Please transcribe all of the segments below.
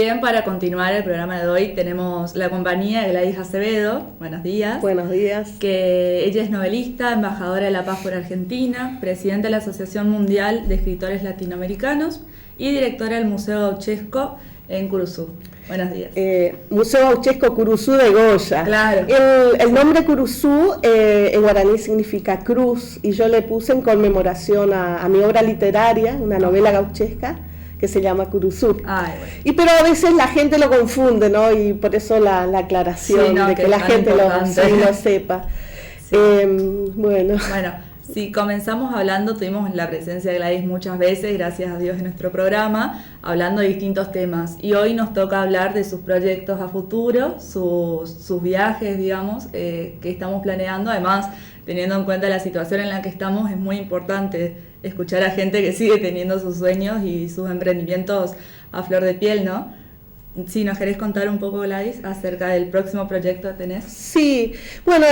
Bien, para continuar el programa de hoy tenemos la compañía de Gladys Acevedo. Buenos días. Buenos días. Que ella es novelista, embajadora de la paz por Argentina, presidenta de la Asociación Mundial de Escritores Latinoamericanos y directora del Museo Gauchesco en Curuzú. Buenos días. Museo Gauchesco Curuzú de Goya. Claro. El nombre Curuzú en guaraní significa cruz, y yo le puse en conmemoración a mi obra literaria, una novela gauchesca que se llama Curuzú. Ay, bueno. Pero a veces la gente lo confunde, ¿no? Y por eso la aclaración, sí, no, de que la gente lo sepa. Sí. Bueno, si comenzamos hablando, tuvimos la presencia de Gladys muchas veces, gracias a Dios, en nuestro programa, hablando de distintos temas. Y hoy nos toca hablar de sus proyectos a futuro, sus viajes, digamos, que estamos planeando. Además, teniendo en cuenta la situación en la que estamos, es muy importante escuchar a gente que sigue teniendo sus sueños y sus emprendimientos a flor de piel, ¿no? Si nos querés contar un poco, Gladys, acerca del próximo proyecto que tenés. Sí, bueno,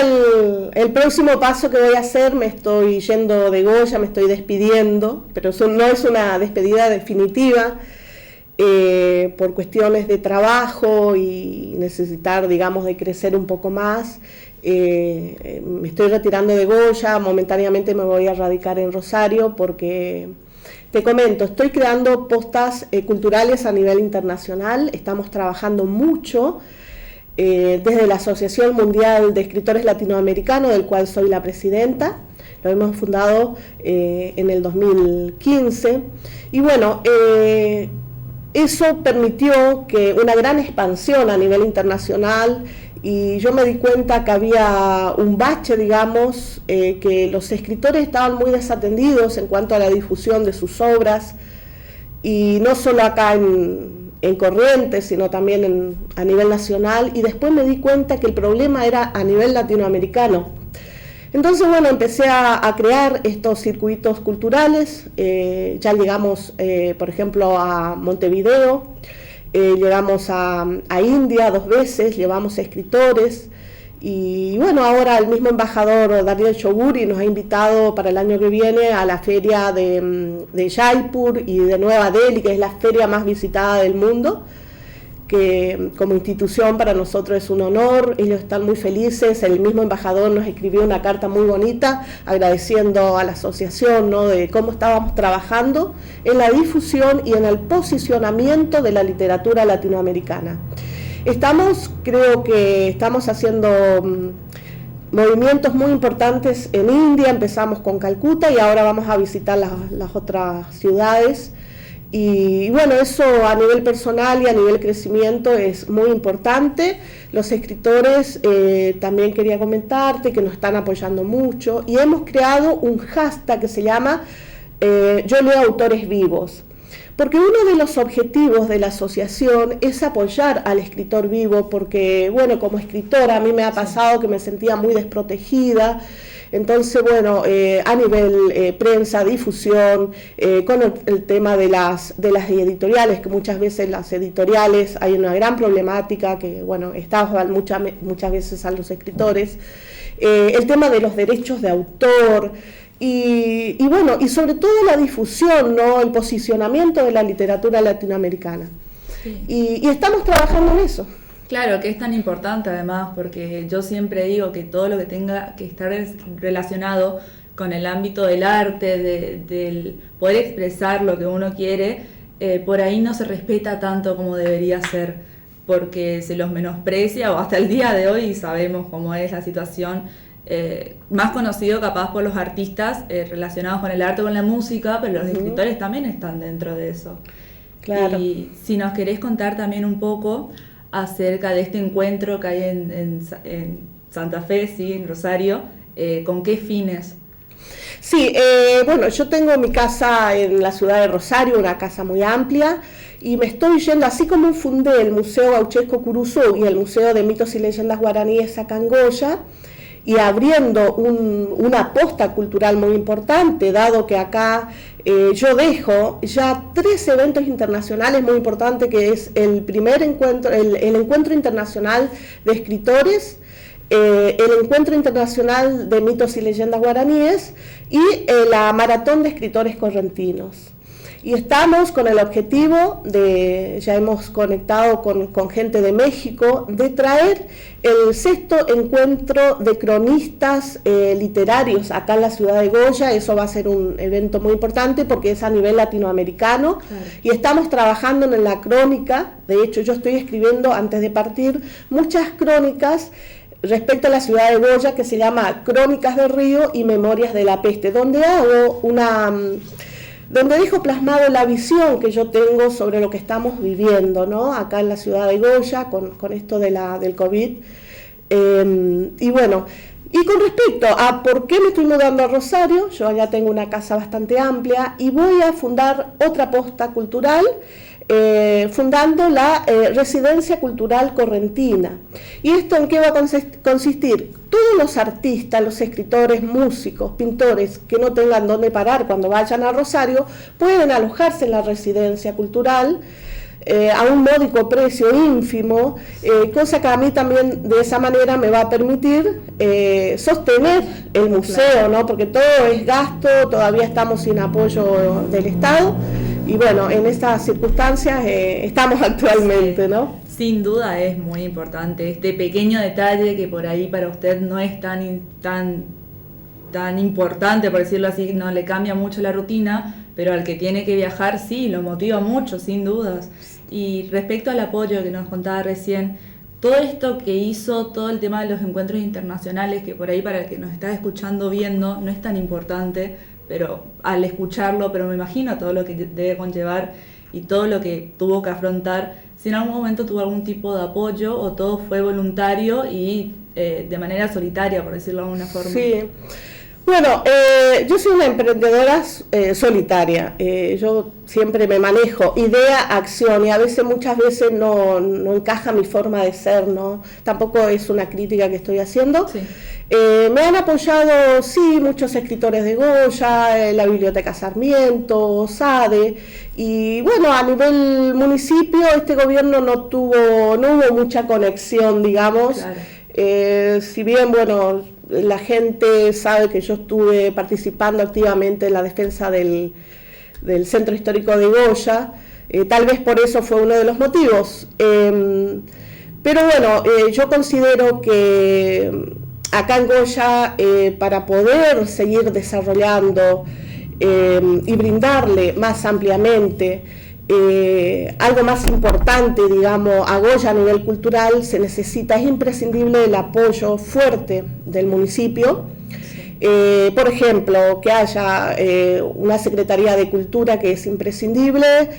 el próximo paso que voy a hacer, me estoy yendo de Goya, me estoy despidiendo, pero no es una despedida definitiva, por cuestiones de trabajo y necesitar, digamos, de crecer un poco más. Me estoy retirando de Goya, momentáneamente me voy a radicar en Rosario porque, te comento, estoy creando postas culturales a nivel internacional. Estamos trabajando mucho desde la Asociación Mundial de Escritores Latinoamericanos, del cual soy la presidenta. Lo hemos fundado en el 2015 y bueno, eso permitió que una gran expansión a nivel internacional, y yo me di cuenta que había un bache, digamos, que los escritores estaban muy desatendidos en cuanto a la difusión de sus obras, y no solo acá en Corrientes, sino también a nivel nacional, y después me di cuenta que el problema era a nivel latinoamericano. Entonces, bueno, empecé a crear estos circuitos culturales. Ya llegamos, por ejemplo, a Montevideo, llegamos a India 2 veces, llevamos escritores, y bueno, ahora el mismo embajador Daniel Choguri nos ha invitado para el año que viene a la feria de Jaipur y de Nueva Delhi, que es la feria más visitada del mundo, que como institución para nosotros es un honor. Ellos están muy felices. El mismo embajador nos escribió una carta muy bonita agradeciendo a la asociación, ¿no?, de cómo estábamos trabajando en la difusión y en el posicionamiento de la literatura latinoamericana. Creo que estamos haciendo movimientos muy importantes en India. Empezamos con Calcuta y ahora vamos a visitar las otras ciudades. Y bueno, eso a nivel personal y a nivel crecimiento es muy importante. Los escritores, también quería comentarte que nos están apoyando mucho, y hemos creado un hashtag que se llama Yo leo autores vivos, porque uno de los objetivos de la asociación es apoyar al escritor vivo, porque bueno, como escritora a mí me ha pasado que me sentía muy desprotegida. Entonces, bueno, a nivel prensa, difusión, con el tema de las editoriales, que muchas veces las editoriales hay una gran problemática que, bueno, estafa muchas veces a los escritores, el tema de los derechos de autor, y bueno, y sobre todo la difusión, ¿no?, el posicionamiento de la literatura latinoamericana. Sí. Y estamos trabajando en eso. Claro, que es tan importante además, porque yo siempre digo que todo lo que tenga que estar relacionado con el ámbito del arte, del poder expresar lo que uno quiere, por ahí no se respeta tanto como debería ser, porque se los menosprecia, o hasta el día de hoy sabemos cómo es la situación, más conocido capaz por los artistas relacionados con el arte, con la música, pero los escritores también están dentro de eso. Claro. Y si nos querés contar también un poco acerca de este encuentro que hay en Santa Fe, sí, en Rosario, ¿con qué fines? Sí, bueno, yo tengo mi casa en la ciudad de Rosario, una casa muy amplia, y me estoy yendo, así como fundé el Museo Gauchesco Curuzú y el Museo de Mitos y Leyendas Guaraníes acá en Goya, y abriendo una posta cultural muy importante, dado que acá yo dejo ya 3 eventos internacionales muy importantes, que es el primer encuentro, el Encuentro Internacional de Escritores, el Encuentro Internacional de Mitos y Leyendas Guaraníes y la Maratón de Escritores Correntinos. y estamos con el objetivo ya hemos conectado con gente de México, de traer el 6º encuentro de cronistas literarios acá en la ciudad de Goya. Eso va a ser un evento muy importante porque es a nivel latinoamericano, claro. Y estamos trabajando en la crónica. De hecho, yo estoy escribiendo, antes de partir, muchas crónicas respecto a la ciudad de Goya, que se llama Crónicas del Río y Memorias de la Peste, donde dejo plasmado la visión que yo tengo sobre lo que estamos viviendo, ¿no? Acá en la ciudad de Goya, con esto del COVID. Y bueno, y con respecto a por qué me estoy mudando a Rosario, yo ya tengo una casa bastante amplia y voy a fundar otra posta cultural, fundando la Residencia Cultural Correntina. ¿Y esto en qué va a consistir? Todos los artistas, los escritores, músicos, pintores que no tengan dónde parar cuando vayan a Rosario, pueden alojarse en la Residencia Cultural a un módico precio, ínfimo, cosa que a mí también de esa manera me va a permitir sostener el museo, ¿no? Porque todo es gasto, todavía estamos sin apoyo del Estado. Y bueno, en estas circunstancias estamos actualmente, ¿no? Sin duda es muy importante este pequeño detalle que por ahí para usted no es tan importante, por decirlo así, no le cambia mucho la rutina, pero al que tiene que viajar sí, lo motiva mucho, sin dudas. Y respecto al apoyo que nos contaba recién, todo esto que hizo, todo el tema de los encuentros internacionales, que por ahí para el que nos está escuchando, viendo, no es tan importante, pero al escucharlo, pero me imagino todo lo que debe conllevar y todo lo que tuvo que afrontar, si en algún momento tuvo algún tipo de apoyo o todo fue voluntario y de manera solitaria, por decirlo de alguna forma. Sí, bueno, yo soy una emprendedora solitaria, yo siempre me manejo idea, acción, y a veces, muchas veces no encaja mi forma de ser, ¿no? Tampoco es una crítica que estoy haciendo. Sí. Me han apoyado, sí, muchos escritores de Goya, la Biblioteca Sarmiento, SADE, y bueno, a nivel municipio este gobierno no hubo mucha conexión, digamos. Claro. Si bien, bueno, la gente sabe que yo estuve participando activamente en la defensa del Centro Histórico de Goya, tal vez por eso fue uno de los motivos. Pero bueno, yo considero que acá en Goya, para poder seguir desarrollando y brindarle más ampliamente algo más importante, digamos, a Goya a nivel cultural, es imprescindible el apoyo fuerte del municipio. Por ejemplo, que haya una Secretaría de Cultura, que es imprescindible.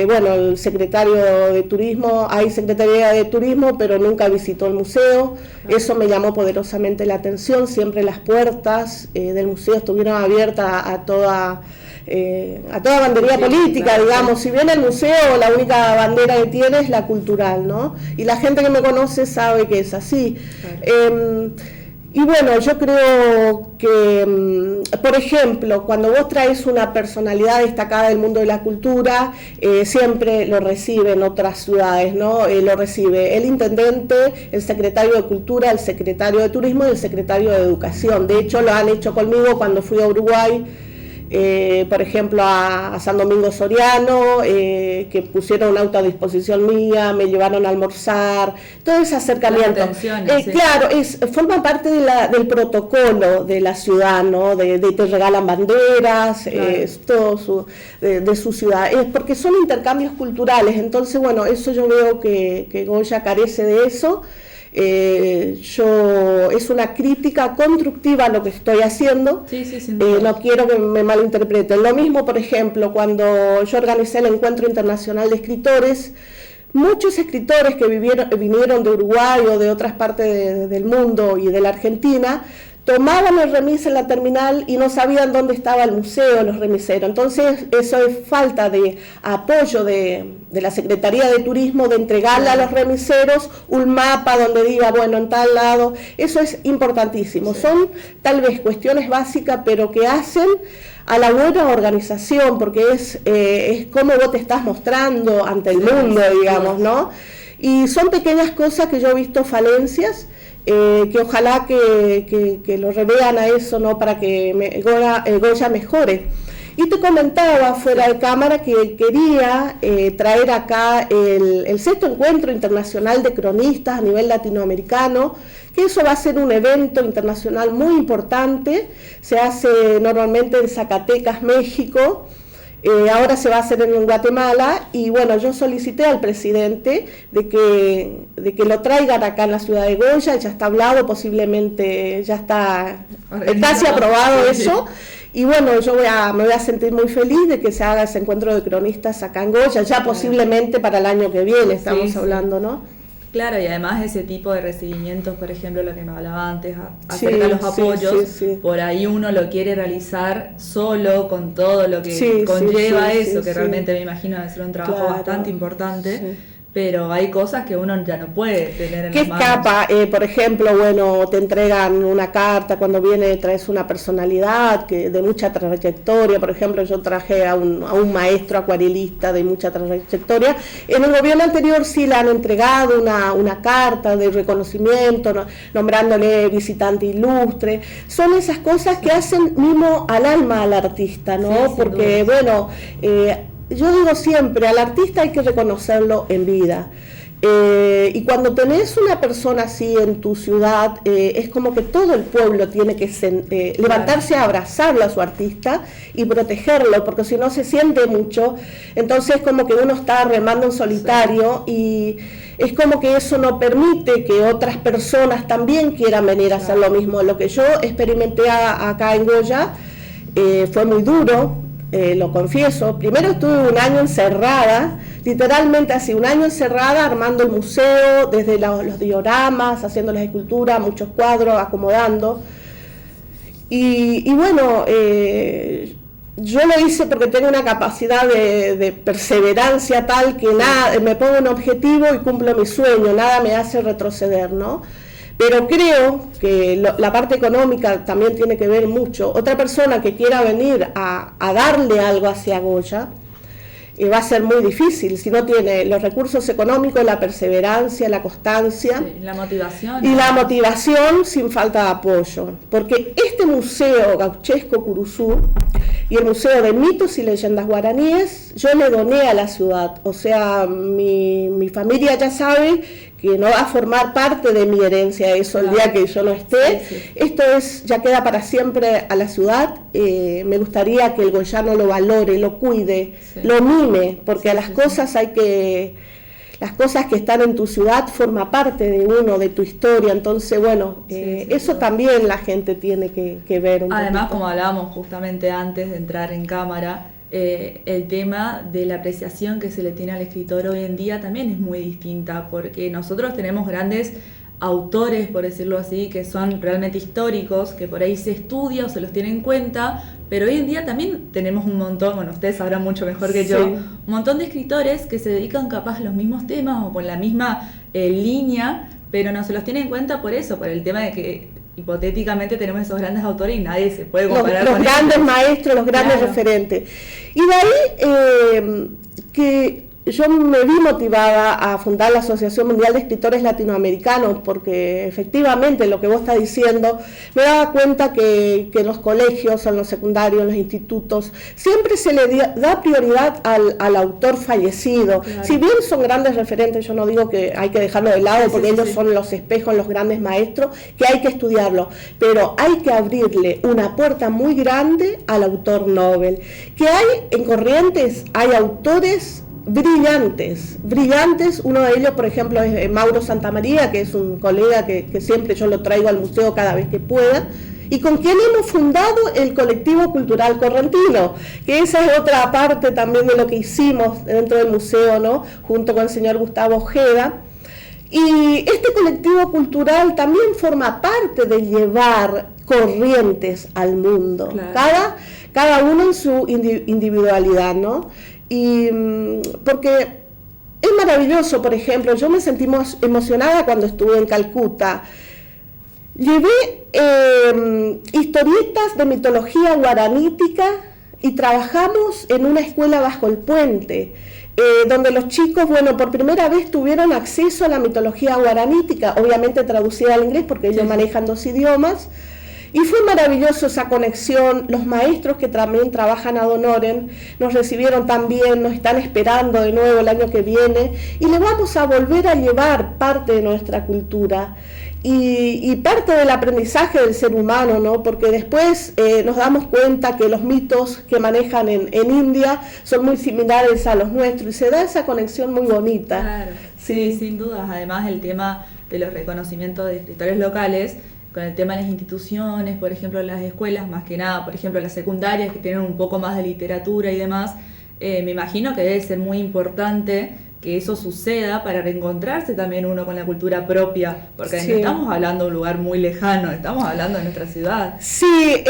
Bueno, el secretario de Turismo, hay Secretaría de Turismo, pero nunca visitó el museo. Eso me llamó poderosamente la atención. Siempre las puertas del museo estuvieron abiertas a toda bandería política, digamos. Si bien el museo, la única bandera que tiene es la cultural, ¿no? Y la gente que me conoce sabe que es así. Y bueno, yo creo que, por ejemplo, cuando vos traes una personalidad destacada del mundo de la cultura, siempre lo reciben otras ciudades, ¿no? Lo recibe el intendente, el secretario de Cultura, el secretario de Turismo y el secretario de Educación. De hecho, lo han hecho conmigo cuando fui a Uruguay. Por ejemplo, a San Domingo Soriano, que pusieron un auto a disposición mía, me llevaron a almorzar, todo ese acercamiento. Sí. Claro, forma parte del protocolo de la ciudad, ¿no? De te regalan banderas, claro. De su ciudad, porque son intercambios culturales. Entonces, bueno, eso yo veo que Goya carece de eso. Es una crítica constructiva a lo que estoy haciendo. Sí, no quiero que me malinterpreten. Lo mismo, por ejemplo, cuando yo organicé el Encuentro Internacional de Escritores, muchos escritores que vinieron de Uruguay o de otras partes del mundo y de la Argentina tomaban el remis en la terminal y no sabían dónde estaba el museo, los remiseros. Entonces, eso es falta de apoyo de la Secretaría de Turismo, de entregarle a los remiseros un mapa donde diga, bueno, en tal lado. Eso es importantísimo. Sí. Son tal vez cuestiones básicas, pero que hacen a la buena organización, porque es cómo vos te estás mostrando ante el mundo, digamos, ¿no? Y son pequeñas cosas que yo he visto falencias, que ojalá que lo revean a eso, ¿no? Para que Goya mejore. Y te comentaba fuera de cámara que quería traer acá el sexto encuentro internacional de cronistas a nivel latinoamericano, que eso va a ser un evento internacional muy importante, se hace normalmente en Zacatecas, México. Ahora se va a hacer en Guatemala y bueno, yo solicité al presidente de que lo traigan acá en la ciudad de Goya, ya está hablado, posiblemente ya está casi aprobado eso. Y bueno, yo me voy a sentir muy feliz de que se haga ese encuentro de cronistas acá en Goya, ya posiblemente para el año que viene estamos hablando, ¿no? Claro, y además ese tipo de recibimientos, por ejemplo, lo que me hablaba antes, acerca de los apoyos, por ahí uno lo quiere realizar solo con todo lo que conlleva eso, que realmente me imagino debe ser un trabajo bastante importante. Pero hay cosas que uno ya no puede tener en las manos. ¿Qué escapa? Por ejemplo, bueno, te entregan una carta cuando traes una personalidad de mucha trayectoria. Por ejemplo, yo traje a un maestro acuarelista de mucha trayectoria. En el gobierno anterior sí le han entregado una carta de reconocimiento, nombrándole visitante ilustre. Son esas cosas que hacen mimo al alma al artista, ¿no? Porque, bueno... yo digo siempre, al artista hay que reconocerlo en vida. Y cuando tenés una persona así en tu ciudad, es como que todo el pueblo tiene que levantarse a abrazarlo a su artista y protegerlo, porque si no se siente mucho, entonces como que uno está remando en solitario y es como que eso no permite que otras personas también quieran venir a hacer lo mismo. Lo que yo experimenté acá en Goya fue muy duro. Lo confieso, primero estuve un año encerrada, literalmente así, un año encerrada armando el museo, desde los dioramas, haciendo las esculturas, muchos cuadros, acomodando. Y bueno, yo lo hice porque tengo una capacidad de perseverancia tal que nada, me pongo un objetivo y cumplo mi sueño, nada me hace retroceder, ¿no? Pero creo que la parte económica también tiene que ver mucho. Otra persona que quiera venir a darle algo hacia Goya, va a ser muy difícil si no tiene los recursos económicos, la perseverancia, la constancia. La motivación. Y la motivación sin falta de apoyo. Porque este museo gauchesco Curuzú y el Museo de Mitos y Leyendas Guaraníes, yo le doné a la ciudad. O sea, mi familia ya sabe que no va a formar parte de mi herencia eso el día que yo no esté. Esto ya queda para siempre a la ciudad. Me gustaría que el goyano lo valore, lo cuide, lo mime, porque a las cosas las cosas que están en tu ciudad forma parte de uno, de tu historia. Entonces, bueno, eso también la gente tiene que ver un Además, poquito. como hablábamos justamente antes de entrar en cámara, el tema de la apreciación que se le tiene al escritor hoy en día también es muy distinta, porque nosotros tenemos grandes autores, por decirlo así, que son realmente históricos, que por ahí se estudia o se los tiene en cuenta, pero hoy en día también tenemos un montón, bueno, ustedes sabrán mucho mejor que yo, un montón de escritores que se dedican capaz a los mismos temas o con la misma línea, pero no se los tiene en cuenta por eso, por el tema de que hipotéticamente tenemos esos grandes autores y nadie se puede comparar con los grandes maestros, los grandes referentes. Y de ahí que yo me vi motivada a fundar la Asociación Mundial de Escritores Latinoamericanos, porque efectivamente lo que vos estás diciendo, me daba cuenta que en los colegios, en los secundarios, en los institutos, siempre se le da prioridad al autor fallecido. Claro. Si bien son grandes referentes, yo no digo que hay que dejarlo de lado, porque ellos son los espejos, los grandes maestros, que hay que estudiarlo, pero hay que abrirle una puerta muy grande al autor Nobel. Que hay en Corrientes, hay autores brillantes, uno de ellos por ejemplo es Mauro Santamaría, que es un colega que siempre yo lo traigo al museo cada vez que pueda, y con quien hemos fundado el Colectivo Cultural Correntino, que esa es otra parte también de lo que hicimos dentro del museo, ¿no? Junto con el señor Gustavo Ojeda. Y este colectivo cultural también forma parte de llevar Corrientes al mundo, claro. Cada uno en su individualidad, ¿no? Y porque es maravilloso, por ejemplo, yo me sentí emocionada cuando estuve en Calcuta. Llevé historietas de mitología guaranítica y trabajamos en una escuela bajo el puente, donde los chicos, bueno, por primera vez tuvieron acceso a la mitología guaranítica, obviamente traducida al inglés porque ellos manejan 2 idiomas. Y fue maravilloso esa conexión. Los maestros que también trabajan ad honorem nos recibieron también, nos están esperando de nuevo el año que viene y le vamos a volver a llevar parte de nuestra cultura y parte del aprendizaje del ser humano, ¿no? Porque después nos damos cuenta que los mitos que manejan en India son muy similares a los nuestros y se da esa conexión muy bonita. Claro, sí, sin dudas. Además el tema de los reconocimientos de escritores locales, con el tema de las instituciones, por ejemplo, las escuelas, más que nada, por ejemplo, las secundarias que tienen un poco más de literatura y demás, me imagino que debe ser muy importante que eso suceda para reencontrarse también uno con la cultura propia, porque no estamos hablando de un lugar muy lejano, estamos hablando de nuestra ciudad. Sí,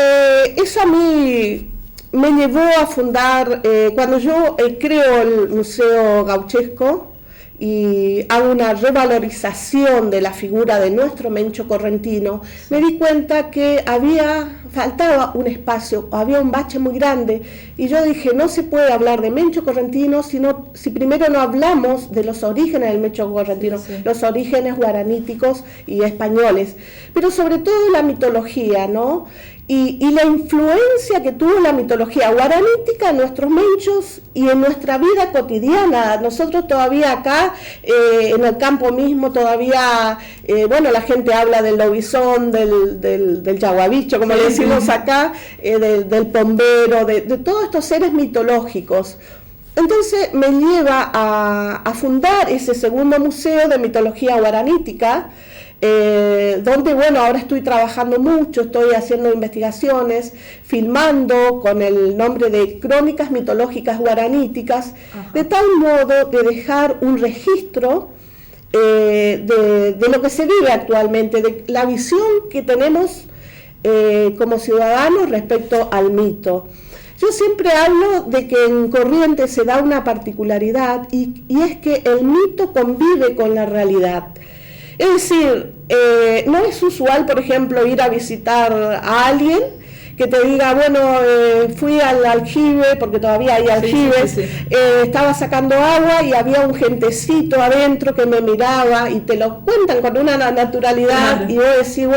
eso a mí me llevó a fundar, cuando yo creo el Museo Gauchesco, y hago una revalorización de la figura de nuestro Mencho Correntino, me di cuenta que faltaba un espacio, había un bache muy grande, y yo dije, no se puede hablar de Mencho Correntino si primero no hablamos de los orígenes del Mencho Correntino, los orígenes guaraníticos y españoles, pero sobre todo la mitología, ¿no? Y la influencia que tuvo la mitología guaranítica en nuestros menchos y en nuestra vida cotidiana. Nosotros todavía acá, en el campo mismo, todavía, la gente habla del lobizón, del yaguabicho, como le decimos acá, del pombero, de todos estos seres mitológicos. Entonces me lleva a fundar ese segundo museo de mitología guaranítica, donde ahora estoy trabajando mucho, estoy haciendo investigaciones, filmando con el nombre de Crónicas Mitológicas Guaraníticas, de tal modo de dejar un registro de lo que se vive actualmente, de la visión que tenemos como ciudadanos respecto al mito. Yo siempre hablo de que en Corrientes se da una particularidad y es que el mito convive con la realidad. Es decir, no es usual, por ejemplo, ir a visitar a alguien que te diga, fui al aljibe, porque todavía hay aljibes, estaba sacando agua y había un gentecito adentro que me miraba y te lo cuentan con una naturalidad y vos decís,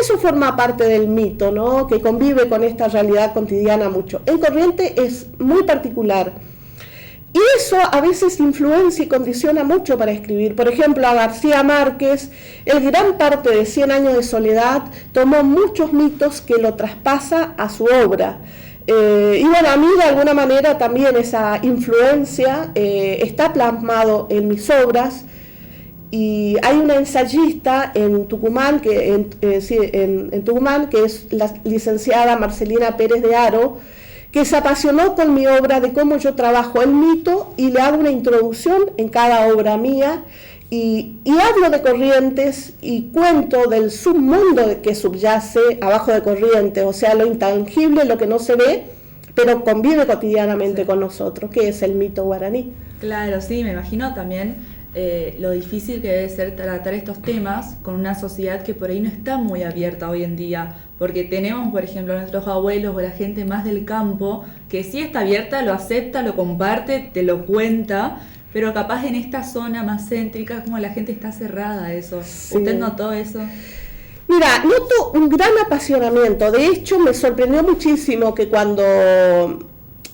eso forma parte del mito, ¿no? Que convive con esta realidad cotidiana mucho. En Corrientes es muy particular. Y eso a veces influencia y condiciona mucho para escribir. Por ejemplo, a García Márquez, el gran parte de 100 años de soledad tomó muchos mitos que lo traspasa a su obra. A mí de alguna manera también esa influencia está plasmado en mis obras. Y hay una ensayista en Tucumán, en Tucumán, que es la licenciada Marcelina Pérez de Haro, que se apasionó con mi obra de cómo yo trabajo el mito y le hago una introducción en cada obra mía y hablo de Corrientes y cuento del submundo que subyace abajo de Corrientes, o sea, lo intangible, lo que no se ve, pero convive cotidianamente con nosotros, que es el mito guaraní. Claro, sí, me imagino también lo difícil que debe ser tratar estos temas con una sociedad que por ahí no está muy abierta hoy en día, porque tenemos, por ejemplo, a nuestros abuelos o la gente más del campo que sí está abierta, lo acepta, lo comparte, te lo cuenta, pero capaz en esta zona más céntrica como la gente está cerrada a eso. Sí. ¿Usted notó eso? Mira, noto un gran apasionamiento. De hecho, me sorprendió muchísimo que cuando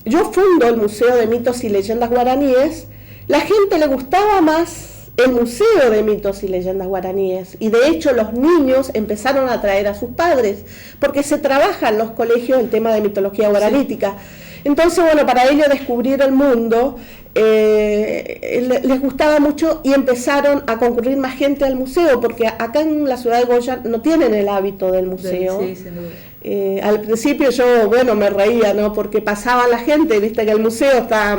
yo fundo el Museo de Mitos y Leyendas Guaraníes, la gente le gustaba más el Museo de Mitos y Leyendas Guaraníes, y de hecho los niños empezaron a traer a sus padres, porque se trabaja en los colegios el tema de mitología guaranítica. Entonces, para ellos descubrir el mundo les gustaba mucho y empezaron a concurrir más gente al museo, porque acá en la ciudad de Goya no tienen el hábito del museo. Sí, sin duda. Al principio yo, me reía, ¿no? Porque pasaba la gente, viste que el museo está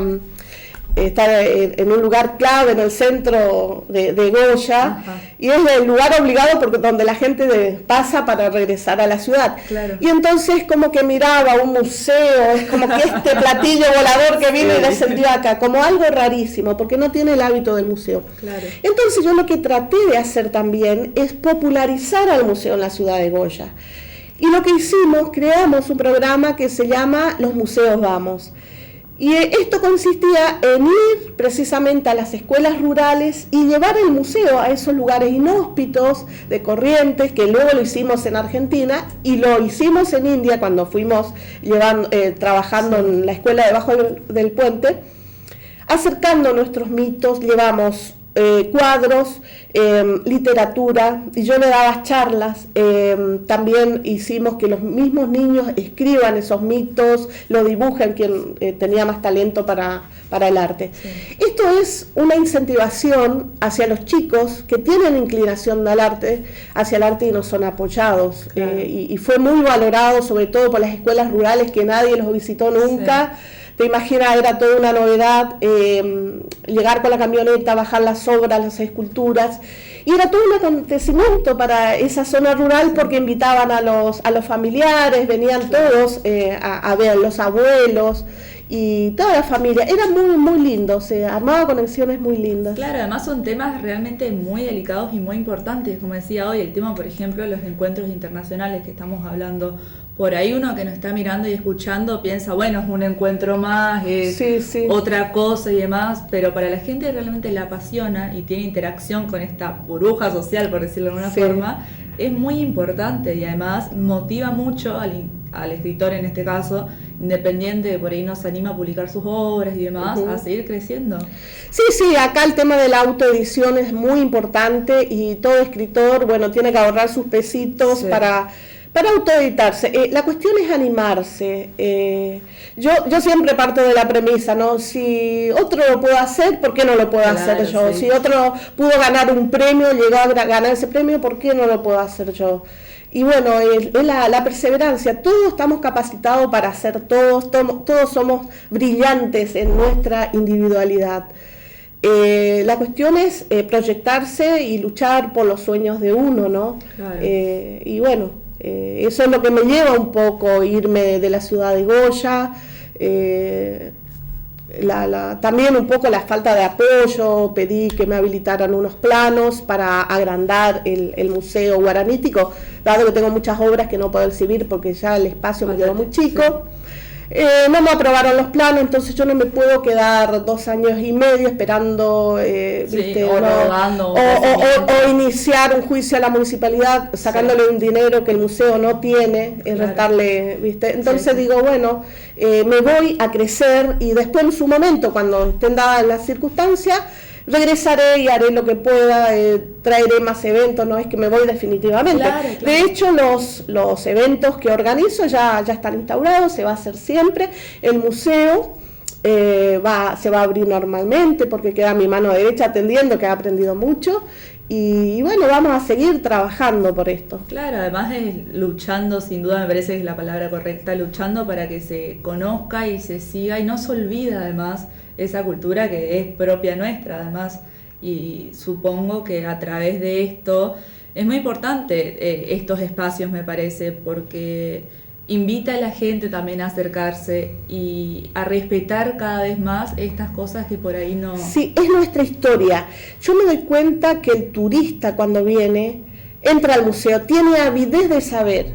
en un lugar clave en el centro de Goya. Ajá. Y es el lugar obligado porque donde la gente pasa para regresar a la ciudad. Claro. Y entonces como que miraba un museo, es como que este platillo volador que vino y descendió acá, como algo rarísimo, porque no tiene el hábito del museo. Claro. Entonces yo lo que traté de hacer también es popularizar al museo en la ciudad de Goya. Y lo que hicimos, creamos un programa que se llama Los Museos Vamos. Y esto consistía en ir precisamente a las escuelas rurales y llevar el museo a esos lugares inhóspitos de Corrientes, que luego lo hicimos en Argentina y lo hicimos en India cuando fuimos trabajando en la escuela debajo del puente, acercando nuestros mitos. Llevamos cuadros, literatura, y yo le daba charlas. También hicimos que los mismos niños escriban esos mitos, lo dibujen, quien tenía más talento para el arte. Sí. Esto es una incentivación hacia los chicos que tienen inclinación hacia el arte y no son apoyados. Claro. Y fue muy valorado, sobre todo por las escuelas rurales, que nadie los visitó nunca. Sí. Te imaginas, era toda una novedad, llegar con la camioneta, bajar las obras, las esculturas, y era todo un acontecimiento para esa zona rural, porque invitaban a los familiares, venían todos a ver, los abuelos y toda la familia. Era muy, muy lindo, se armaba conexiones muy lindas. Claro, además son temas realmente muy delicados y muy importantes, como decía hoy, el tema, por ejemplo, de los encuentros internacionales que estamos hablando. Por ahí uno que nos está mirando y escuchando piensa, bueno, es un encuentro más, es otra cosa y demás, pero para la gente que realmente la apasiona y tiene interacción con esta burbuja social, por decirlo de alguna forma, es muy importante y además motiva mucho al escritor en este caso, independiente de por ahí nos anima a publicar sus obras y demás, a seguir creciendo. Sí, acá el tema de la autoedición es muy importante y todo escritor, bueno, tiene que ahorrar sus pesitos para autoeditarse. La cuestión es animarse. Yo siempre parto de la premisa, ¿no? Si otro lo puede hacer, ¿por qué no lo puedo hacer yo? Sí. Si otro pudo ganar un premio, llegó a ganar ese premio, ¿por qué no lo puedo hacer yo? Y bueno, es la perseverancia. Todos estamos capacitados para hacer todos somos brillantes en nuestra individualidad. La cuestión es proyectarse y luchar por los sueños de uno, ¿no? Claro. Y bueno, eso es lo que me lleva un poco irme de la ciudad de Goya, también un poco la falta de apoyo. Pedí que me habilitaran unos planos para agrandar el museo guaranítico, dado que tengo muchas obras que no puedo exhibir porque ya el espacio me quedó muy chico. Sí. No me aprobaron los planos, entonces yo no me puedo quedar 2 años y medio esperando o iniciar un juicio a la municipalidad sacándole un dinero que el museo no tiene, restarle, ¿viste? Entonces digo, bueno, me voy a crecer y después en su momento, cuando estén dadas las circunstancias, regresaré y haré lo que pueda, traeré más eventos, no es que me voy definitivamente. Claro. De hecho, los eventos que organizo ya están instaurados, se va a hacer siempre. El museo se va a abrir normalmente porque queda mi mano derecha atendiendo, que ha aprendido mucho. Y bueno, vamos a seguir trabajando por esto. Claro, además es luchando, sin duda me parece que es la palabra correcta, luchando para que se conozca y se siga y no se olvide además esa cultura que es propia nuestra además, y supongo que a través de esto es muy importante estos espacios, me parece, porque invita a la gente también a acercarse y a respetar cada vez más estas cosas que por ahí no... Sí, es nuestra historia. Yo me doy cuenta que el turista cuando viene, entra al museo, tiene avidez de saber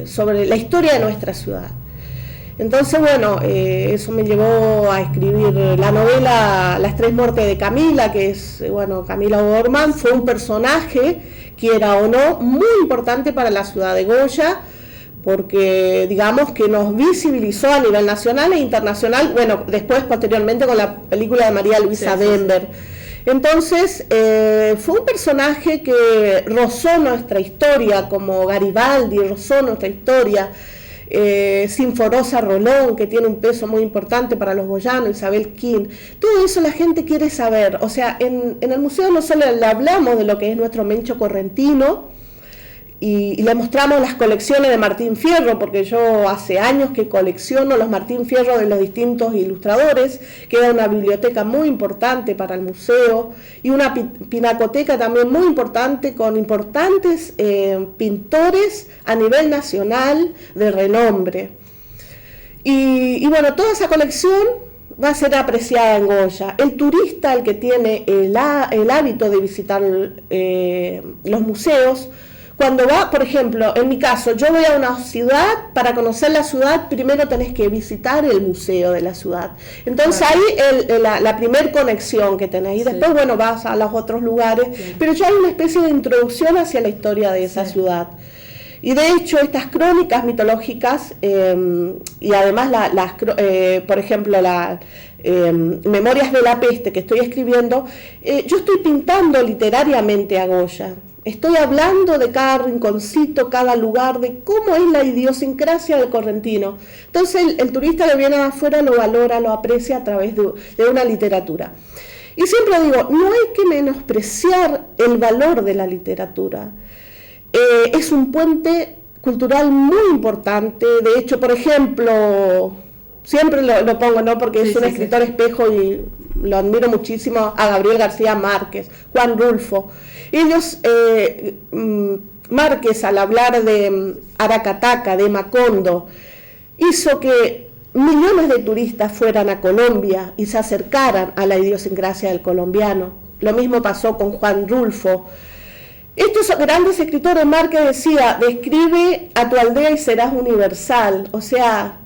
sobre la historia de nuestra ciudad. Entonces, bueno, eso me llevó a escribir la novela Las 3 muertes de Camila, que es, Camila O'Gorman fue un personaje, quiera o no, muy importante para la ciudad de Goya, porque digamos que nos visibilizó a nivel nacional e internacional, después posteriormente con la película de María Luisa Denver. Entonces, fue un personaje que rozó nuestra historia, como Garibaldi rozó nuestra historia, Sinforosa Rolón, que tiene un peso muy importante para los boyanos, Isabel King. Todo eso la gente quiere saber. O sea, en el museo no solo le hablamos de lo que es nuestro Mencho correntino y le mostramos las colecciones de Martín Fierro, porque yo hace años que colecciono los Martín Fierro de los distintos ilustradores. Queda una biblioteca muy importante para el museo y una pinacoteca también muy importante con importantes pintores a nivel nacional de renombre. Y bueno, toda esa colección va a ser apreciada en Goya. El turista, el que tiene el hábito de visitar los museos, Cuando va, por ejemplo, en mi caso, yo voy a una ciudad, para conocer la ciudad, primero tenés que visitar el museo de la ciudad. Entonces ahí la primer conexión que tenés, y después, bueno, vas a los otros lugares, pero ya hay una especie de introducción hacia la historia de esa ciudad. Y de hecho, estas crónicas mitológicas, y además, por ejemplo, Memorias de la Peste que estoy escribiendo, yo estoy pintando literariamente a Goya. Estoy hablando de cada rinconcito, cada lugar, de cómo es la idiosincrasia del correntino. Entonces el turista que viene de afuera lo valora, lo aprecia a través de una literatura. Y siempre digo, no hay que menospreciar el valor de la literatura. Es un puente cultural muy importante. De hecho, por ejemplo, siempre lo pongo, ¿no? Porque es un escritor espejo y lo admiro muchísimo, a Gabriel García Márquez, Juan Rulfo. Ellos, Márquez, al hablar de Aracataca, de Macondo, hizo que millones de turistas fueran a Colombia y se acercaran a la idiosincrasia del colombiano. Lo mismo pasó con Juan Rulfo. Estos grandes escritores, Márquez decía, describe a tu aldea y serás universal. O sea,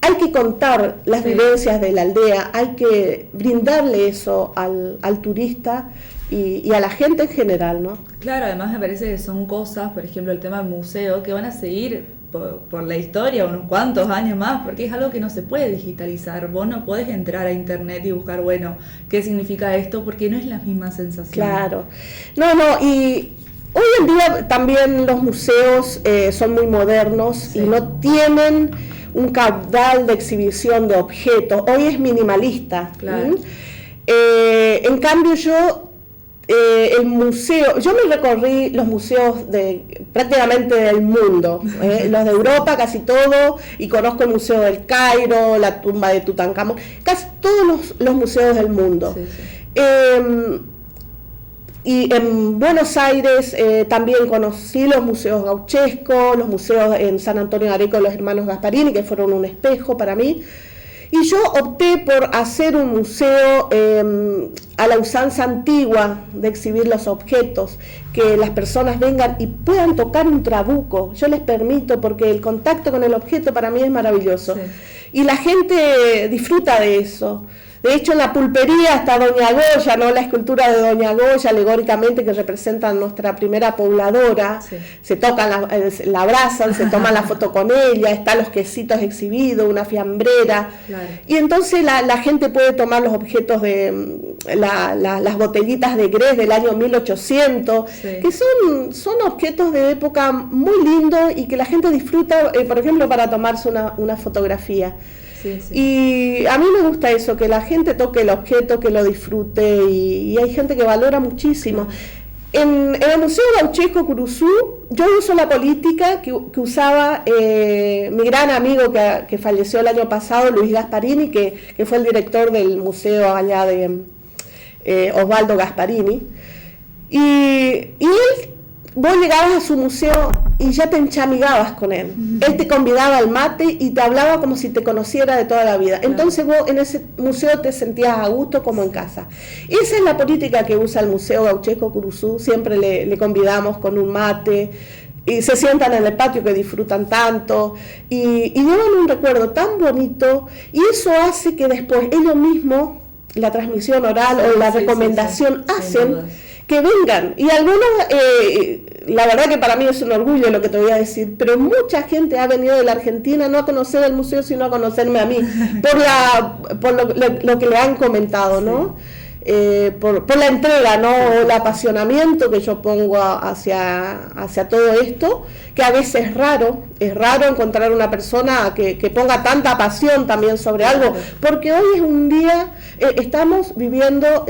hay que contar las vivencias de la aldea, hay que brindarle eso al turista y a la gente en general, ¿no? Claro, además me parece que son cosas, por ejemplo, el tema del museo, que van a seguir por la historia unos cuantos años más, porque es algo que no se puede digitalizar. Vos no podés entrar a internet y buscar, bueno, ¿qué significa esto? Porque no es la misma sensación. Claro. No, y hoy en día también los museos son muy modernos y no tienen un caudal de exhibición de objetos. Hoy es minimalista. Claro. En cambio el museo, yo me recorrí los museos prácticamente del mundo, los de Europa casi todo, y conozco el Museo del Cairo, la tumba de Tutankamón, casi todos los museos del mundo. Y en Buenos Aires también conocí los museos gauchescos, los museos en San Antonio de Areco de los hermanos Gasparini, que fueron un espejo para mí. Y yo opté por hacer un museo a la usanza antigua de exhibir los objetos, que las personas vengan y puedan tocar un trabuco. Yo les permito, porque el contacto con el objeto para mí es maravilloso. Sí. Y la gente disfruta de eso. De hecho, en la pulpería está Doña Goya, ¿no? La escultura de Doña Goya, alegóricamente, que representa a nuestra primera pobladora. Sí. Se tocan, la abrazan, se toman la foto con ella, están los quesitos exhibidos, una fiambrera. Claro. Y entonces la gente puede tomar los objetos de las botellitas de Grés del año 1800, que son objetos de época muy lindos y que la gente disfruta, por ejemplo, para tomarse una fotografía. Y a mí me gusta eso, que la gente toque el objeto, que lo disfrute, y hay gente que valora muchísimo. En el Museo Gauchesco Curuzú, yo uso la política que usaba mi gran amigo que falleció el año pasado, Luis Gasparini, que fue el director del museo allá de Osvaldo Gasparini. Y él, vos llegabas a su museo y ya te enchamigabas con él. Él te convidaba al mate y te hablaba como si te conociera de toda la vida. Entonces vos en ese museo te sentías a gusto como en casa. Esa es la política que usa el Museo Gauchesco Curuzú. Siempre le convidamos con un mate y se sientan en el patio que disfrutan tanto y llevan un recuerdo tan bonito, y eso hace que después ellos mismos, la transmisión oral o la recomendación hacen que vengan. Y algunos, la verdad que para mí es un orgullo lo que te voy a decir, pero mucha gente ha venido de la Argentina no a conocer el museo, sino a conocerme a mí, por lo que le han comentado, ¿no? Por la entrega, ¿no? El apasionamiento que yo pongo hacia todo esto, que a veces es raro encontrar una persona que ponga tanta pasión también sobre algo, porque hoy es un día, estamos viviendo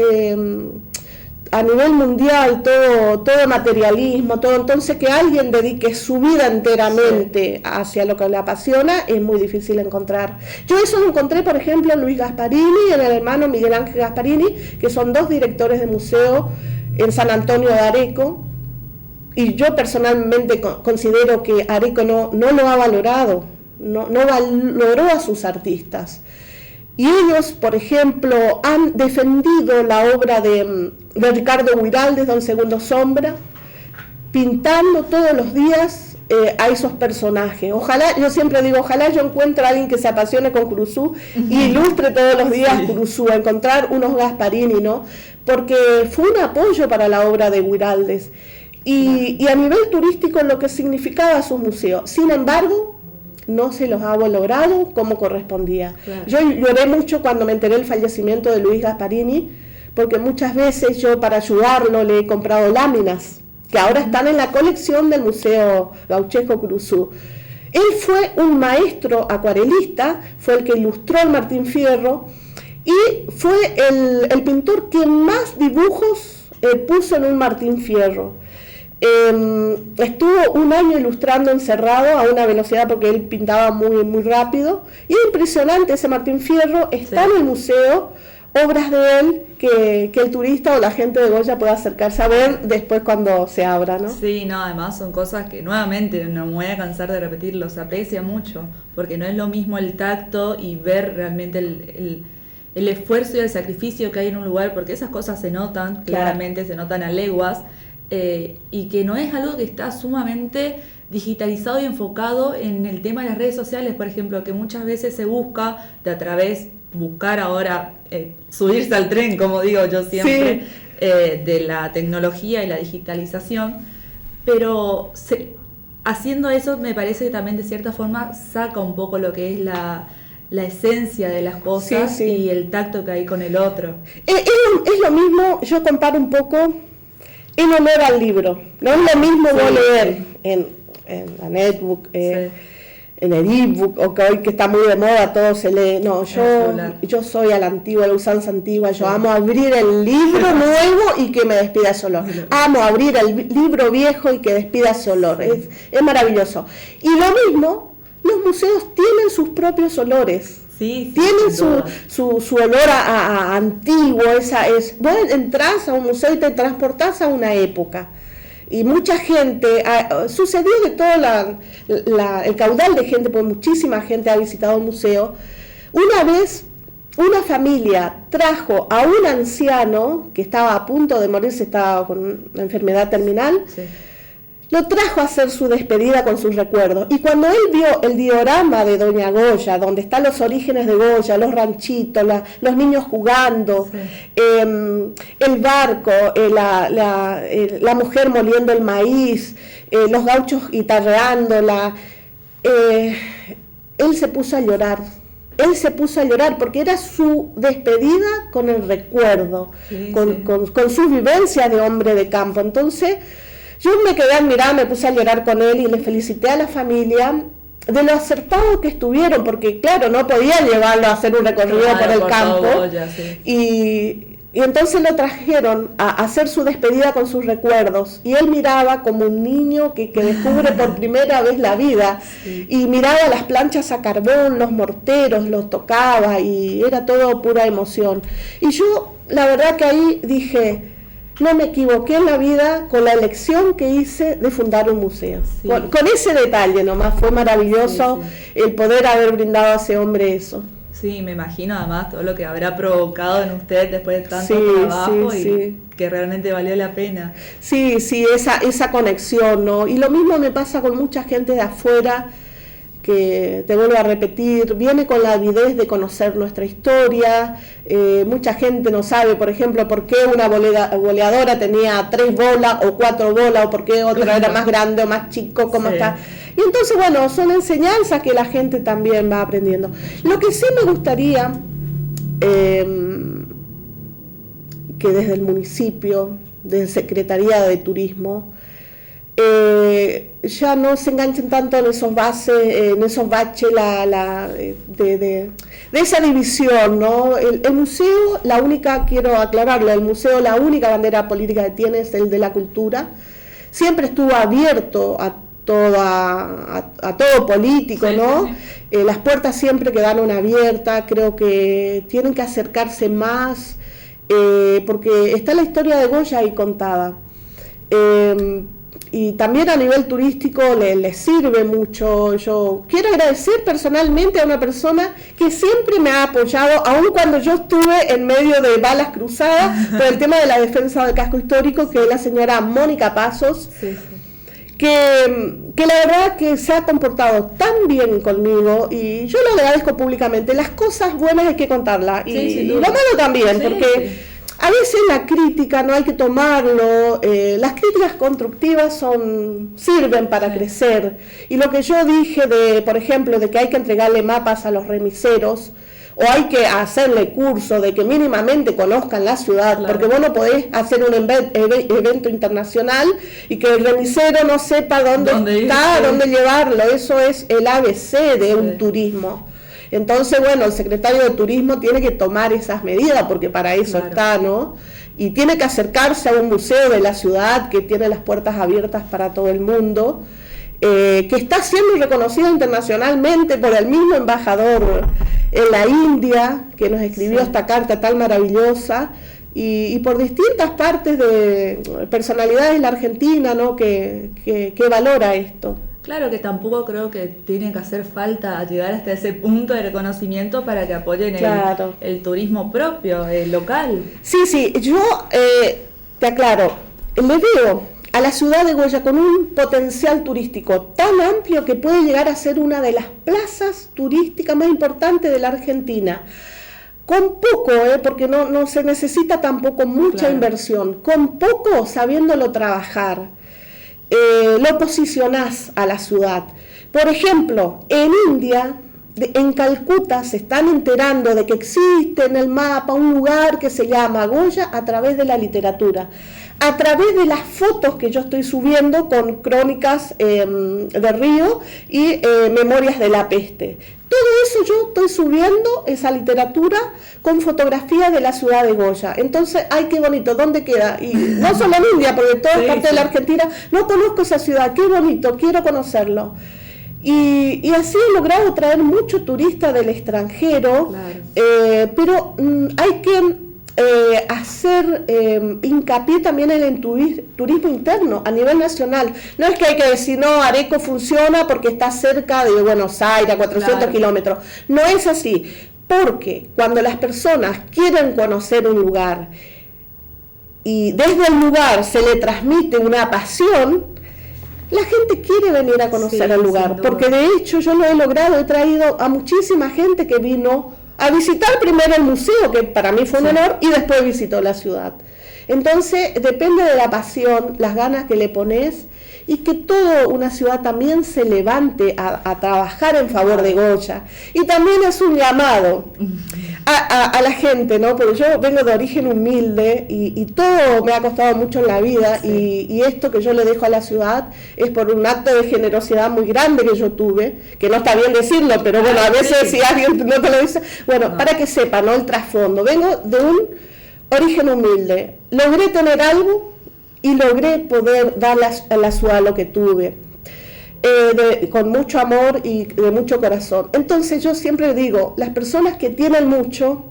a nivel mundial todo materialismo, todo, entonces que alguien dedique su vida enteramente hacia lo que le apasiona es muy difícil encontrar. Yo eso lo encontré, por ejemplo, en Luis Gasparini y en el hermano Miguel Ángel Gasparini, que son dos directores de museo en San Antonio de Areco, y yo personalmente considero que Areco no lo ha valorado, no valoró a sus artistas. Y ellos, por ejemplo, han defendido la obra de Ricardo Guiraldes, Don Segundo Sombra, pintando todos los días a esos personajes. Ojalá, yo siempre digo, ojalá yo encuentre a alguien que se apasione con Curuzú y ilustre todos los días Curuzú, a encontrar unos Gasparini, ¿no? Porque fue un apoyo para la obra de Guiraldes y a nivel turístico lo que significaba su museo. Sin embargo, no se los ha logrado como correspondía. Claro. Yo lloré mucho cuando me enteré del fallecimiento de Luis Gasparini, porque muchas veces yo para ayudarlo le he comprado láminas que ahora están en la colección del Museo Gauchesco Curuzú. Él fue un maestro acuarelista, fue el que ilustró el Martín Fierro y fue el pintor que más dibujos puso en un Martín Fierro. Estuvo un año ilustrando encerrado a una velocidad porque él pintaba muy, muy rápido y es impresionante ese Martín Fierro, está en el museo, obras de él que el turista o la gente de Goya pueda acercarse a ver después cuando se abra, ¿no? Sí, no, además son cosas que nuevamente no me voy a cansar de repetirlo, se aprecia mucho, porque no es lo mismo el tacto y ver realmente el esfuerzo y el sacrificio que hay en un lugar, porque esas cosas se notan, claramente se notan a leguas, y que no es algo que está sumamente digitalizado y enfocado en el tema de las redes sociales, por ejemplo, que muchas veces se busca buscar ahora subirse al tren, como digo yo siempre, de la tecnología y la digitalización, pero haciendo eso me parece que también de cierta forma saca un poco lo que es la esencia de las cosas y el tacto que hay con el otro. Es lo mismo, yo comparo un poco en honor al libro, no es lo mismo vos leer en la netbook, en el ebook, o que hoy que está muy de moda todo se lee. No, yo soy a la antigua, a la usanza antigua, yo amo abrir el libro nuevo y que me despida ese olor. Amo abrir el libro viejo y que despida ese olor, es maravilloso. Y lo mismo, los museos tienen sus propios olores. Tienen su olor a antiguo, vos entras a un museo y te transportás a una época. Y mucha gente, sucedió de todo el caudal de gente, porque muchísima gente ha visitado el museo. Una vez una familia trajo a un anciano que estaba a punto de morirse, estaba con una enfermedad terminal, lo trajo a hacer su despedida con sus recuerdos. Y cuando él vio el diorama de Doña Goya, donde están los orígenes de Goya, los ranchitos, los niños jugando, el barco, la mujer moliendo el maíz, los gauchos guitarreándola, él se puso a llorar. Él se puso a llorar porque era su despedida con el recuerdo, con sus vivencias de hombre de campo. Entonces, yo me quedé admirada, me puse a llorar con él y le felicité a la familia de lo acertado que estuvieron, porque claro, no podían llevarlo a hacer un recorrido por el campo. Y entonces lo trajeron a hacer su despedida con sus recuerdos. Y él miraba como un niño que descubre por primera vez la vida. Y miraba las planchas a carbón, los morteros, los tocaba y era todo pura emoción. Y yo, la verdad que ahí dije, no me equivoqué en la vida con la elección que hice de fundar un museo. Con ese detalle nomás, fue maravilloso el poder haber brindado a ese hombre eso. Sí, me imagino además todo lo que habrá provocado en usted después de tanto trabajo y que realmente valió la pena. Sí, esa conexión, ¿no? Y lo mismo me pasa con mucha gente de afuera, que te vuelvo a repetir, viene con la avidez de conocer nuestra historia. Mucha gente no sabe, por ejemplo, por qué una boleadora tenía 3 bolas o 4 bolas, o por qué otra era más grande o más chico, cómo está. Y entonces, bueno, son enseñanzas que la gente también va aprendiendo. Lo que sí me gustaría que desde el municipio, desde Secretaría de Turismo, ya no se enganchen tanto en esos baches de esa división, ¿no? El museo, quiero aclararlo, el museo, la única bandera política que tiene es el de la cultura. Siempre estuvo abierto a todo político, ¿no? Las puertas siempre quedaron abiertas. Creo que tienen que acercarse más, porque está la historia de Goya ahí contada. Y también a nivel turístico les sirve mucho. Yo quiero agradecer personalmente a una persona que siempre me ha apoyado, aun cuando yo estuve en medio de balas cruzadas por el tema de la defensa del casco histórico, que es la señora Mónica Pasos. que la verdad que se ha comportado tan bien conmigo y yo lo agradezco públicamente. Las cosas buenas hay que contarlas y lo malo también, sí, porque sí. A veces la crítica no hay que tomarlo, las críticas constructivas sirven para crecer. Y lo que yo dije por ejemplo, de que hay que entregarle mapas a los remiseros, o hay que hacerle curso de que mínimamente conozcan la ciudad, claro, porque vos no podés hacer un evento internacional y que el remisero no sepa dónde está, dónde llevarlo. Eso es el ABC de un turismo. Entonces, bueno, el secretario de Turismo tiene que tomar esas medidas, porque para eso está, ¿no? Y tiene que acercarse a un museo de la ciudad que tiene las puertas abiertas para todo el mundo, que está siendo reconocido internacionalmente por el mismo embajador en la India, que nos escribió esta carta tan maravillosa, y por distintas partes de personalidades en la Argentina, ¿no? que valora esto. Claro que tampoco creo que tiene que hacer falta llegar hasta ese punto de reconocimiento para que apoyen el turismo propio, el local. Sí, yo te aclaro, le veo a la ciudad de Goya con un potencial turístico tan amplio que puede llegar a ser una de las plazas turísticas más importantes de la Argentina. Con poco, porque no se necesita tampoco mucha inversión, con poco sabiéndolo trabajar. Lo posicionás a la ciudad. Por ejemplo, en India, en Calcuta, se están enterando de que existe en el mapa un lugar que se llama Goya a través de la literatura, a través de las fotos que yo estoy subiendo con crónicas de Río y memorias de la peste. Todo eso yo estoy subiendo, esa literatura, con fotografías de la ciudad de Goya. Entonces, ¡ay, qué bonito! ¿Dónde queda? Y no solo en India, porque toda parte de la Argentina, no conozco esa ciudad, qué bonito, quiero conocerlo. Y así he logrado traer muchos turistas del extranjero, pero hay que hacer hincapié también en el turismo interno a nivel nacional. No es que hay que decir, no, Areco funciona porque está cerca de Buenos Aires, a 400 kilómetros. No es así, porque cuando las personas quieren conocer un lugar y desde el lugar se le transmite una pasión, la gente quiere venir a conocer el lugar, porque de hecho yo lo he logrado, he traído a muchísima gente que vino a visitar primero el museo, que para mí fue un honor, y después visitó la ciudad. Entonces, depende de la pasión, las ganas que le pones, y que toda una ciudad también se levante a trabajar en favor de Goya. Y también es un llamado a la gente, ¿no? Porque yo vengo de origen humilde y todo me ha costado mucho en la vida, y esto que yo le dejo a la ciudad es por un acto de generosidad muy grande que yo tuve, que no está bien decirlo, pero bueno, a veces si alguien no te lo dice, bueno, para que sepa, ¿no? El trasfondo. Vengo de un origen humilde, logré tener algo y logré poder darle a la ciudad lo que tuve, con mucho amor y de mucho corazón. Entonces yo siempre digo, las personas que tienen mucho,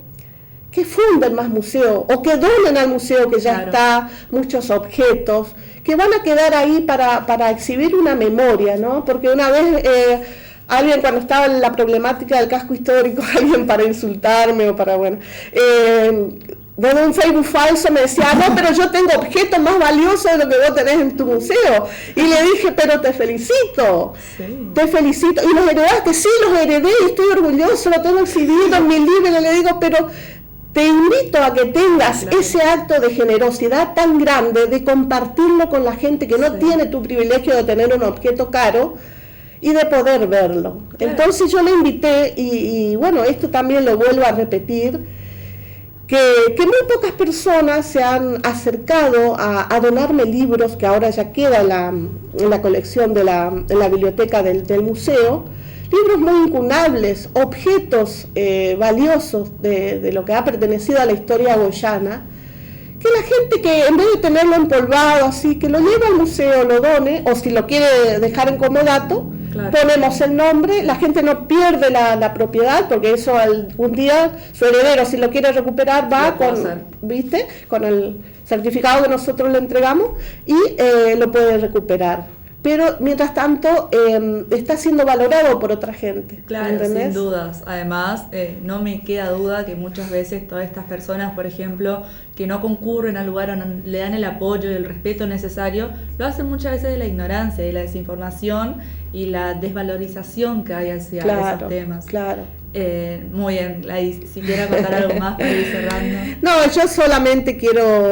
que funden más museos o que donen al museo que ya está, muchos objetos, que van a quedar ahí para exhibir una memoria, ¿no? Porque una vez alguien, cuando estaba en la problemática del casco histórico, alguien para insultarme o para, desde un Facebook falso me decía, no, pero yo tengo objetos más valiosos de lo que vos tenés en tu museo. Y le dije, pero te felicito, te felicito. Y los heredaste, sí, los heredé y estoy orgulloso, lo tengo exhibido en mi libro. Y le digo, pero te invito a que tengas ese acto de generosidad tan grande, de compartirlo con la gente que no tiene tu privilegio de tener un objeto caro y de poder verlo. Entonces yo le invité, y bueno, esto también lo vuelvo a repetir, que muy pocas personas se han acercado a donarme libros, que ahora ya queda en la colección en la biblioteca del museo, libros muy incunables, objetos valiosos de lo que ha pertenecido a la historia goyana, que la gente que en vez de tenerlo empolvado así, que lo lleve al museo, lo done, o si lo quiere dejar en comodato, ponemos el nombre, la gente no pierde la propiedad, porque eso algún día su heredero, si lo quiere recuperar, va con el certificado que nosotros le entregamos y lo puede recuperar. pero mientras tanto está siendo valorado por otra gente. Claro, ¿entendés? sin dudas. Además, no me queda duda que muchas veces todas estas personas, por ejemplo, que no concurren al lugar o no le dan el apoyo y el respeto necesario, lo hacen muchas veces de la ignorancia y la desinformación y la desvalorización que hay hacia esos temas. Claro. Muy bien, Gladys, si quiere contar algo más para ir cerrando. No, yo solamente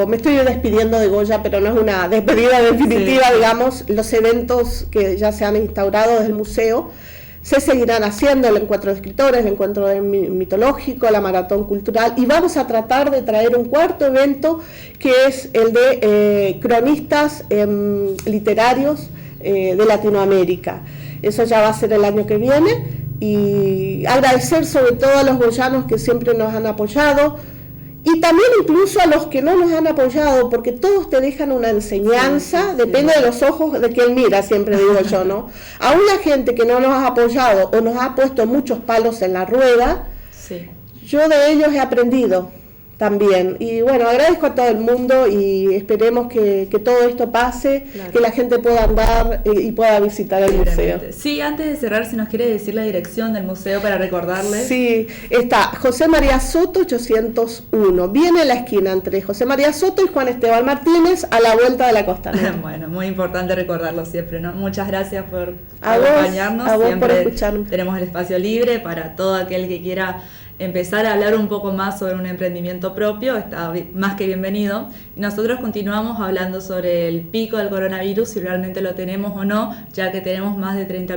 me estoy despidiendo de Goya, pero no es una despedida definitiva, digamos. Los eventos que ya se han instaurado desde el museo se seguirán haciendo, el encuentro de escritores, el encuentro mitológico, la maratón cultural, y vamos a tratar de traer un cuarto evento que es el de cronistas literarios de Latinoamérica. Eso ya va a ser el año que viene. Y agradecer sobre todo a los goyanos que siempre nos han apoyado y también incluso a los que no nos han apoyado, porque todos te dejan una enseñanza, depende de los ojos de quien mira, siempre digo yo, ¿no? A una gente que no nos ha apoyado o nos ha puesto muchos palos en la rueda, yo de ellos he aprendido también. Y bueno, agradezco a todo el mundo y esperemos que todo esto pase, que la gente pueda andar y pueda visitar el museo. Sí, antes de cerrar, si nos quiere decir la dirección del museo para recordarle. Sí, está José María Soto 801, viene en la esquina entre José María Soto y Juan Esteban Martínez, a la vuelta de la Costanera. Bueno, muy importante recordarlo siempre, ¿no? Muchas gracias por acompañarnos. A vos siempre por escucharnos. Tenemos el espacio libre para todo aquel que quiera empezar a hablar un poco más sobre un emprendimiento propio, está más que bienvenido. Y nosotros continuamos hablando sobre el pico del coronavirus, si realmente lo tenemos o no, ya que tenemos más de 30